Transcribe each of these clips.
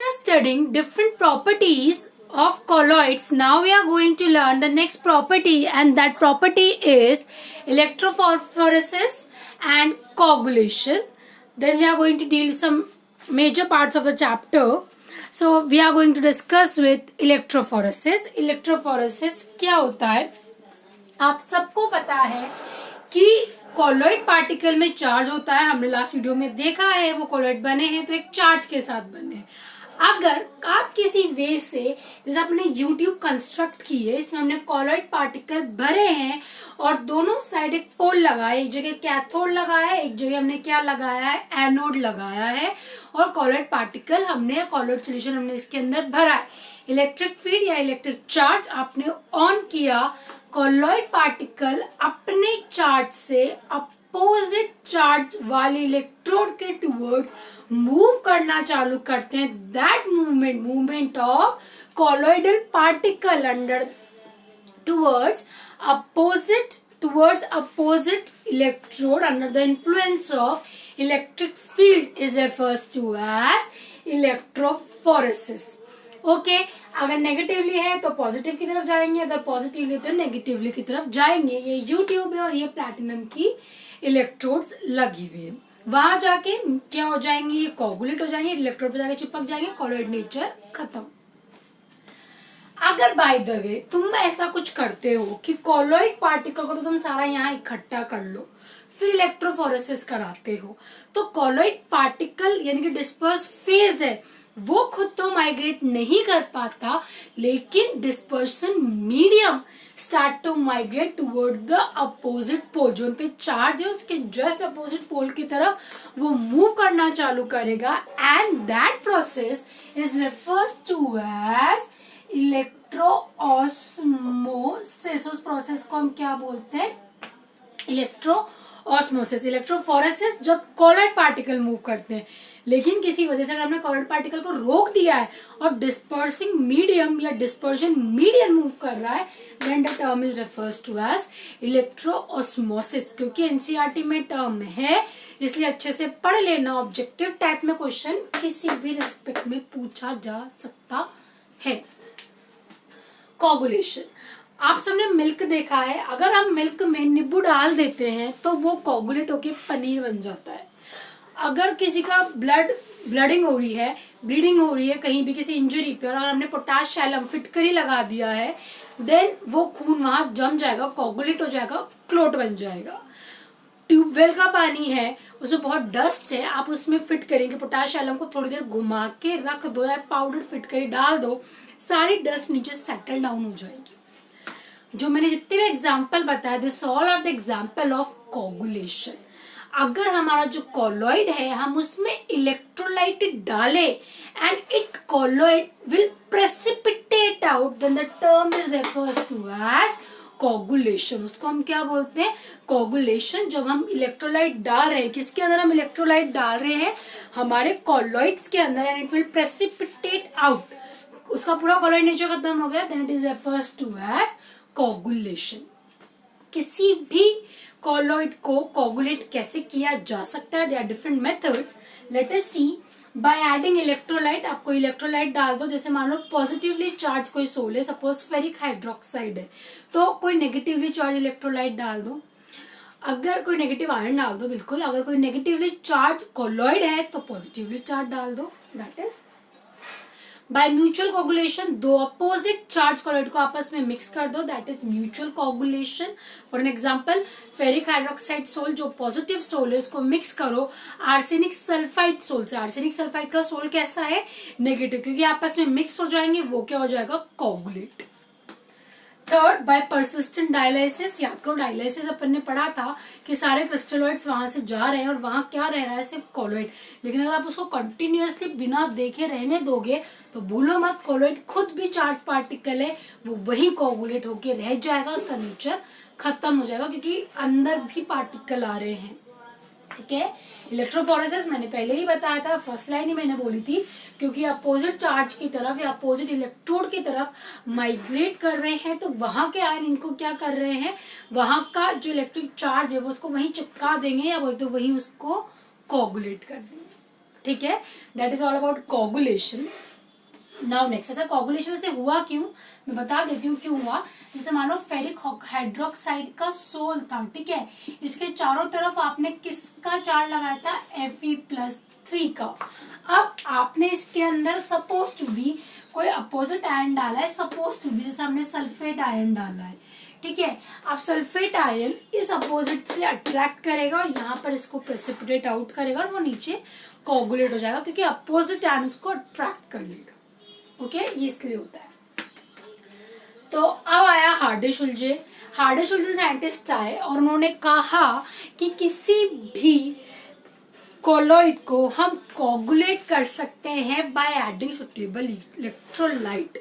are studying different properties of colloids, now we are going to learn the next property, and that property is electrophoresis and coagulation. Then we are going to deal some major parts of the chapter. So we are going to discuss with electrophoresis. Electrophoresis क्या होता है? आप सबको पता है कि colloid particle में charge होता है. हमने लास्ट वीडियो में देखा है वो कॉलोइड बने हैं तो एक चार्ज के साथ बने हैं. अगर आप किसी वे से, जैसे आपने यूट्यूब कंस्ट्रक्ट की है, इसमें हमने कॉलोइड पार्टिकल भरे हैं और दोनों साइड एक पोल लगाया, एक जगह कैथोड लगाया है, एक जगह हमने क्या लगाया है, एनोड लगाया है, और कॉलोइड पार्टिकल हमने, कॉलोइड सोल्यूशन हमने इसके अंदर भरा है. इलेक्ट्रिक फील्ड या इलेक्ट्रिक चार्ज आपने ऑन किया, कॉलोइड पार्टिकल अपने चार्ज से अपोजिट चार्ज वाले इलेक्ट्रोड के टुवर्ड्स मूव करना चालू करते हैं. That movement of colloidal particle under towards opposite electrode under the influence of electric field is refers to as electrophoresis. Okay, अगर नेगेटिवली है तो पॉजिटिव की तरफ जाएंगे, अगर पॉजिटिवली तो नेगेटिवली की तरफ जाएंगे. ये यूट्यूब है और ये प्लैटिनम की इलेक्ट्रोड्स लगी हुई है. वहां जाके क्या हो जाएंगे, ये कोगुलेट हो जाएंगे, इलेक्ट्रोड पे जाके चिपक जाएंगे, कॉलोइड नेचर खत्म. अगर बाय द वे तुम ऐसा कुछ करते हो कि कॉलोइड पार्टिकल को तो तुम सारा यहाँ इकट्ठा कर लो, फिर इलेक्ट्रोफोरेसिस कराते हो, तो कॉलोइड पार्टिकल यानी कि डिस्पर्स फेज है, वो खुद तो माइग्रेट नहीं कर पाता, लेकिन dispersion medium start to migrate toward the opposite pole. जो उन पे चार्ज है उसके जस्ट अपोजिट पोल की तरफ वो मूव करना चालू करेगा, and that process is refers to as electroosmosis. उस प्रोसेस को हम क्या बोलते हैं, इलेक्ट्रोऑस्मोसिस. इलेक्ट्रोफोरेसिस जब कॉलोइड पार्टिकल मूव करते हैं, लेकिन किसी वजह से अगर हमने कॉलोइड पार्टिकल को रोक दिया है और डिस्पर्सिंग मीडियम या डिस्पर्शन मीडियम मूव कर रहा है, then the term is refers to as electroosmosis. क्योंकि एनसीईआरटी में टर्म है इसलिए अच्छे से पढ़ लेना. ऑब्जेक्टिव टाइप में क्वेश्चन किसी भी रेस्पेक्ट में पूछा जा सकता है. कोगुलेशन, आप सबने मिल्क देखा है, अगर हम मिल्क में नींबू डाल देते हैं तो वो कोगुलेट होके पनीर बन जाता है. अगर किसी का ब्लीडिंग हो रही है कहीं भी किसी इंजरी पे, और अगर हमने पोटाश शैलम फिटकरी लगा दिया है, देन वो खून वहां जम जाएगा, कोगुलेट हो जाएगा, क्लोट बन जाएगा. ट्यूबवेल का पानी है, उसमें बहुत डस्ट है, आप उसमें फिट करेंगे पोटाश शैलम को, थोड़ी देर घुमा के रख दो या पाउडर फिटकरी डाल दो, सारी डस्ट नीचे सेटल डाउन हो जाएगी. जो मैंने जितने भी एग्जाम्पल बताया, this all are the example of coagulation. अगर हमारा जो कॉलोइड है हम उसमें इलेक्ट्रोलाइट डाले and it colloid will precipitate out, then the term is refers to as coagulation. उसको हम क्या बोलते हैं, कोगुलेशन. जब हम इलेक्ट्रोलाइट डाल रहे हैं, किसके अंदर हम इलेक्ट्रोलाइट डाल रहे हैं, हमारे कॉलोइड्स के अंदर, and it will precipitate out, उसका पूरा कॉलोइड नेचर खत्म हो गया, then it is refers to as coagulation. किसी भी कॉलोइड को कोगुलेट कैसे किया जा सकता है, there are different methods. Let us see. By adding electrolyte, आपको इलेक्ट्रोलाइट डाल दो, जैसे मान लो पॉजिटिवली चार्ज कोई सोल है, सपोज फेरिक हाइड्रोक्साइड है, तो कोई नेगेटिवली चार्ज इलेक्ट्रोलाइट डाल दो. अगर कोई नेगेटिव आयन डाल दो, बिल्कुल. अगर कोई नेगेटिवली चार्ज कॉलोइड है तो पॉजिटिवली चार्ज डाल दो. That is by mutual coagulation. दो अपोजिट चार्ज कॉलोइड को आपस में मिक्स कर दो, that is mutual coagulation. For an example, ferric hydroxide sol जो पॉजिटिव सोल है उसको मिक्स करो आर्सेनिक सल्फाइड सोल से. आर्सेनिक सल्फाइड का सोल कैसा है, नेगेटिव, क्योंकि आपस में मिक्स हो जाएंगे, वो क्या हो जाएगा, coagulate. Third, by persistent dialysis. याद करो डायलाइसिस अपन ने पढ़ा था कि सारे क्रिस्टलॉइड्स वहां से जा रहे हैं और वहां क्या रह रहा है, सिर्फ कॉलोइड. लेकिन अगर आप उसको कंटिन्यूअसली बिना देखे रहने दोगे तो भूलो मत, कॉलोइड खुद भी चार्ज पार्टिकल है, वो वही कोगुलेट होके रह जाएगा, उसका नेचर खत्म हो जाएगा, क्योंकि अंदर भी पार्टिकल आ रहे हैं. ठीक है. इलेक्ट्रोफोरेसिस मैंने पहले ही बताया था, फर्स्ट लाइन ही मैंने बोली थी, क्योंकि अपोजिट चार्ज की तरफ या अपोजिट इलेक्ट्रोड की तरफ माइग्रेट कर रहे हैं, तो वहां के आयन इनको क्या कर रहे हैं, वहां का जो इलेक्ट्रिक चार्ज है वो उसको वहीं चिपका देंगे, या बोलते वहीं उसको कोगुलेट कर देंगे. ठीक है. That is all about coagulation. Now next, ऐसा कोगुलेशन से हुआ क्यों, मैं बता देती हूँ क्यों हुआ। जैसे मानो फेरिक हाइड्रोक्साइड का सोल था, ठीक है, इसके चारों तरफ आपने किसका चार्ज लगाया था, Fe+3 का। अब आपने इसके अंदर सपोज टू बी कोई अपोजिट आयन डाला है, सपोज टू बी जैसे हमने सल्फेट आयन डाला है, ठीक है। अब सल्फेट आयन इस अपोजिट से अट्रैक्ट करेगा और यहाँ पर इसको प्रेसिपिटेट आउट करेगा और वो नीचे कोगुलेट हो जाएगा, क्योंकि अपोजिट आयन उसको अट्रैक्ट कर लेगा। ओके, ये इसलिए होता है। तो अब आया हार्डे-शुल्जे। हार्डे-शुल्जे साइंटिस्ट आए और उन्होंने कहा कि किसी भी कोलॉइड को हम कोगुलेट कर सकते हैं by adding suitable electrolyte,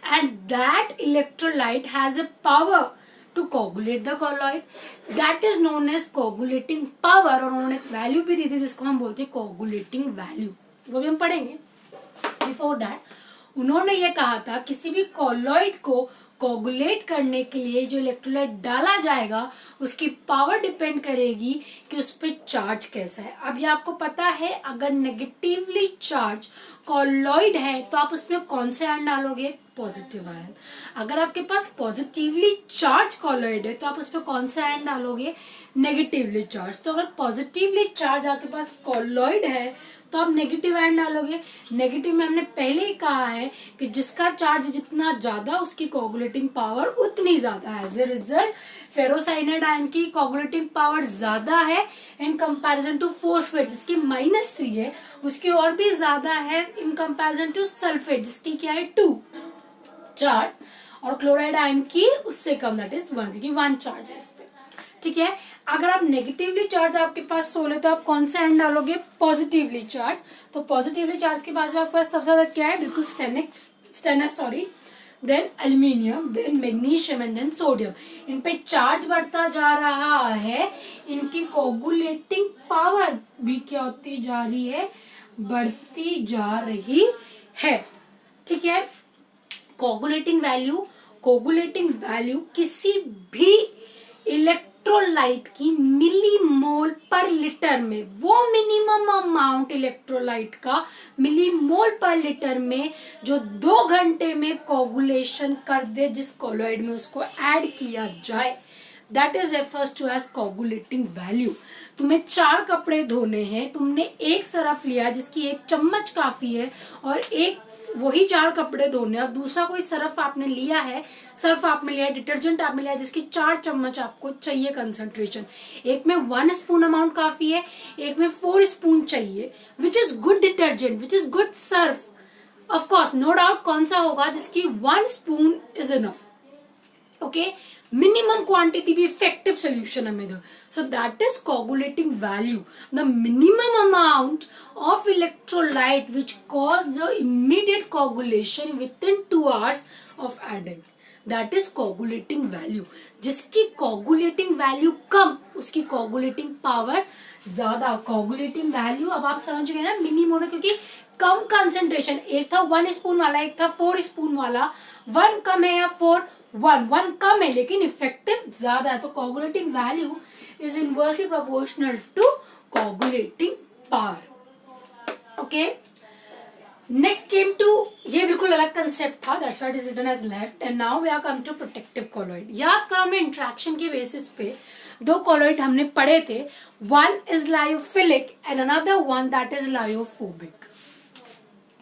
and that electrolyte has a power to coagulate the colloid, that is known as coagulating power. और उन्होंने एक वैल्यू भी दी थी जिसको हम बोलते हैं कोगुलेटिंग वैल्यू, वो भी हम पढ़ेंगे। बिफोर दैट उन्होंने ये कहा था किसी भी कोलॉइड को कोगुलेट करने के लिए जो इलेक्ट्रोलाइट डाला जाएगा उसकी पावर डिपेंड करेगी कि उस पर चार्ज कैसा है। अब ये आपको पता है, अगर नेगेटिवली चार्ज कोलॉइड है तो आप उसमें कौन से आयन डालोगे, पॉजिटिव आयन। अगर आपके पास पॉजिटिवली चार्ज कोलॉइड है तो आप उसमें कौन से आयन डालोगे, नेगेटिवली चार्ज। तो अगर पॉजिटिवली चार्ज आपके पास कोलॉइड है तो आप नेगेटिव आयन डालोगे। नेगेटिव में हमने पहले ही कहा है कि जिसका चार्ज जितना ज्यादा उसकी कोगुलेटिंग पावर उतनी ज्यादा है। As a result ferrocyanide ion की कोगुलेटिंग पावर ज्यादा है इन कंपैरिजन टू फोस्फेट जिसकी -3 है, उसकी और भी ज्यादा है इन कंपैरिजन टू सल्फेट जिसकी क्या है 2 चार्ज, और क्लोराइड आयन की उससे कम, दैट इज 1, क्योंकि 1 चार्ज है इस पे, ठीक है। अगर आप नेगेटिवली चार्ज आपके पास सोल है तो आप कौन सा आयन डालोगे, पॉजिटिवली चार्ज। तो पॉजिटिवली चार्ज के बाद आपके पास सबसे ज्यादा क्या है, बिल्कुल stannous then aluminium, then magnesium and then sodium. इन पे चार्ज बढ़ता जा रहा है, इनकी कोगुलेटिंग पावर भी क्या होती जा रही है, बढ़ती जा रही है, ठीक है। कोगुलेटिंग वैल्यू किसी भी इलेक्ट्रोलाइट की मिलीमोल पर लीटर में, वो मिनिमम अमाउंट इलेक्ट्रोलाइट का मिलीमोल पर लीटर में जो 2 घंटे में कोगुलेशन कर दे जिस कोलॉइड में उसको ऐड किया जाए, that is refers to as coagulating value. तुम्हें 4 कपड़े धोने हैं, तुमने एक सरफ लिया जिसकी 1 चम्मच काफी है और एक वही 4 कपड़े धोने। अब दूसरा कोई सर्फ आपने लिया है, डिटर्जेंट आपने लिया जिसकी 4 चम्मच आपको चाहिए कंसंट्रेशन। एक में 1 स्पून अमाउंट काफी है, एक में 4 स्पून चाहिए, which is good detergent, which is good Surf. Of course no doubt कौन सा होगा जिसकी 1 spoon is enough, okay. Minimum quantity भी इफेक्टिव सोल्यूशन हमें दो, so that is coagulating value, the minimum amount of electrolyte which cause the immediate coagulation within 2 hours of adding, that is coagulating value। जिसकी coagulating value कम उसकी coagulating power ज्यादा। coagulating value अब आप समझ गए ना, मिनिमम, क्योंकि कम कंसेंट्रेशन, एक था 1 स्पून वाला, एक था 4 स्पून वाला, 1 कम है या 1 कम है लेकिन इफेक्टिव ज्यादा है, तो coagulating value is inversely proportional to coagulating power, okay. Next came to, ये बिल्कुल अलग कंसेप्ट था, that's why it is written as left, and now we are come to protective colloid. याद करो हमने इंट्रैक्शन के बेसिस पे 2 कोलॉइड हमने पढ़े थे, one is lyophilic and another one that is lyophobic.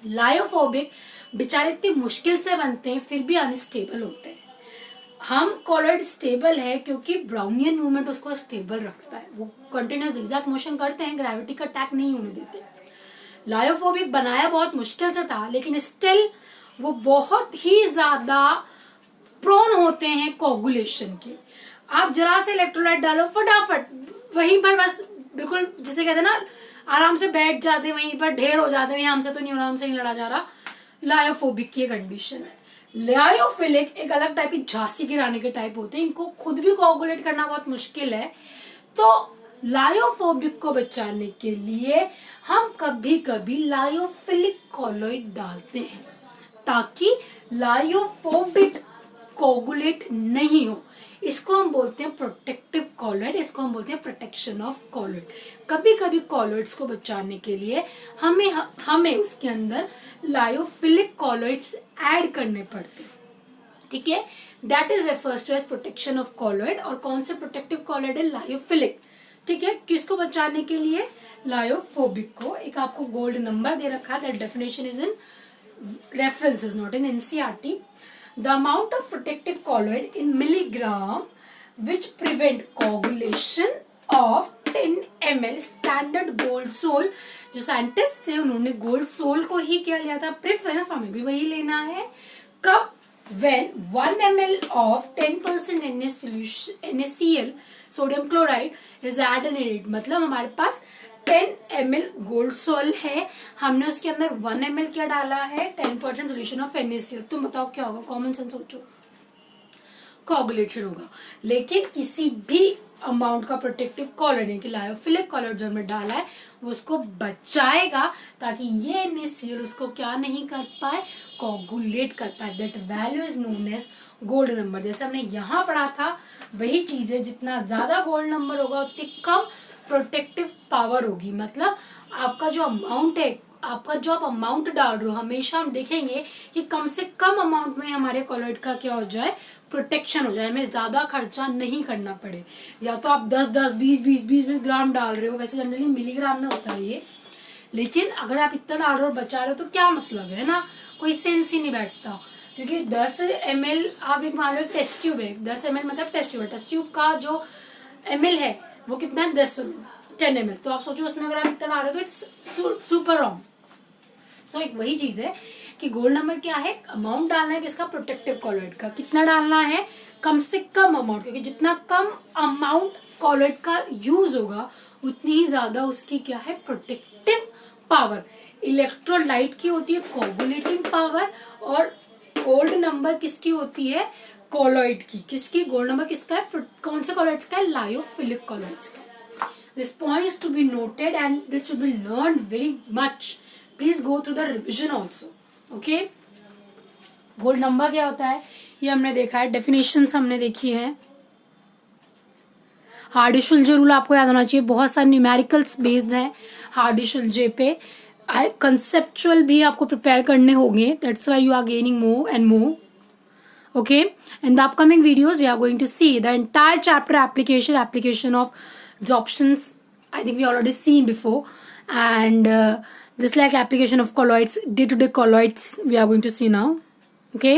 Lyophobic बेचारे इतनी मुश्किल से बनते हैं फिर भी अनस्टेबल होते हैं। हम कोलॉइड स्टेबल है क्योंकि ब्राउनियन मूवमेंट उसको स्टेबल रखता है, वो कंटिन्यूस जिगजैग मोशन करते हैं, ग्रेविटी का अटैक नहीं होने देते। लायोफोबिक बनाया बहुत मुश्किल से था लेकिन स्टिल वो बहुत ही ज्यादा प्रोन होते हैं कोगुलेशन के। आप जरा से इलेक्ट्रोलाइट डालो फटाफट वहीं पर, बस बिल्कुल जिसे कहते हैं ना, आराम से बैठ जाते हैं वहीं पर, ढेर हो जाते हैं, हमसे तो नहीं हो रहा, हमसे नहीं लड़ा जा रहा। लायोफोबिक की कंडीशन है। लायोफिलिक एक अलग टाइप की झांसी गिराने के टाइप होते हैं, इनको खुद भी कोगुलेट करना बहुत मुश्किल है। तो लायोफोबिक को बचाने के लिए हम कभी कभी लायोफिलिक कोलॉइड डालते हैं ताकि लायोफोबिक कोगुलेट नहीं हो। इसको हम बोलते हैं प्रोटेक्टिव कॉलॉइड, इसको हम बोलते हैं प्रोटेक्शन ऑफ कॉलॉइड। कभी कभी कॉलॉइड्स को बचाने के लिए हमें उसके अंदर लायोफिलिक कॉलॉइड्स ऐड करने पड़ते हैं, ठीक है। That is refers to as protection of colloid. और कौन से प्रोटेक्टिव कॉलॉइड है? लायोफिलिक, ठीक है। किसको बचाने के लिए? लायोफोबिक को। एक आपको गोल्ड नंबर दे रखा है, that definition is in references, not in NCERT. The amount of protective colloid in milligram which prevent coagulation of 10 ml standard gold sol, जो साइंटिस्ट थे उन्होंने गोल्ड सोल को ही क्या लिया था प्रेफरेंस, हमें भी वही लेना है। कब? when 1 ml of 10% NaCl sodium chloride is added in it, मतलब हमारे पास 10 ml गोल्ड सोल है, हमने उसके अंदर 1 ml क्या डाला है? 10% सोल्यूशन ऑफ NaCl। तुम बताओ क्या होगा? कॉमन सेंस सोचो, कोगुलेशन होगा। लेकिन किसी भी अमाउंट का प्रोटेक्टिव कॉलॉइड कि लायोफिलिक कॉलॉइड जो हमने डाला है वो उसको बचाएगा ताकि ये NaCl उसको क्या नहीं कर पाए? कोगुलेट कर पाए। That value is known as gold number. जैसे हमने यहाँ पढ़ा था वही चीज है, जितना ज्यादा गोल्ड नंबर होगा उतनी कम प्रोटेक्टिव पावर होगी। मतलब आपका जो अमाउंट है, आपका जो आप अमाउंट डाल रहे हो, हमेशा हम देखेंगे कि कम से कम अमाउंट में हमारे कॉलॉइड का क्या हो जाए? प्रोटेक्शन हो जाए, हमें ज्यादा खर्चा नहीं करना पड़े। या तो आप 10-10, 20-20 ग्राम डाल रहे हो, वैसे जनरली मिलीग्राम में होता है ये, लेकिन अगर आप इतना डाल रहे हो और बचा रहे हो तो क्या मतलब है ना, कोई सेंस ही नहीं बैठता। क्योंकि 10 ml आप एक मान लो टेस्ट ट्यूब है, 10 ml मतलब टेस्ट ट्यूब है, टेस्ट ट्यूब का जो ml है वो कितना है? 10 ml। तो आप सोचो उसमें अगर आप इतना डाल रहे हो तो इट्स सुपर रॉन्ग। सो एक वही चीज है कि गोल्ड नंबर क्या है? अमाउंट डालना है किसका? प्रोटेक्टिव कॉलॉइड का। कितना डालना है? कम से कम अमाउंट, क्योंकि जितना कम अमाउंट कॉलॉइड का यूज होगा उतनी ही ज्यादा उसकी क्या है? Protective power. इलेक्ट्रोलाइट की होती है कोगुलेटिंग पावर, और गोल्ड नंबर किसकी होती है? कॉलॉइड की। किसकी? गोल्ड नंबर किसका है? कौन से कॉलॉइड्स का है? लायोफिलिक कॉलॉइड्स का। This point is to be noted and this should be learned very much. Please go through the revision also. Okay? Gold number क्या होता है ये हमने देखा है, डेफिनेशंस हमने देखी है। हार्डी-शुल्जे रूल आपको याद होना चाहिए, बहुत सारे न्यूमेरिकल्स बेस्ड है हार्डी-शुल्जे पे। कंसेप्चुअल भी आपको प्रिपेयर करने होंगे, that's why you are gaining more and more. Okay, in the upcoming videos we are going to see the entire chapter application of absorptions. I think we already seen before, and just like application of colloids, day-to-day colloids we are going to see now. Okay.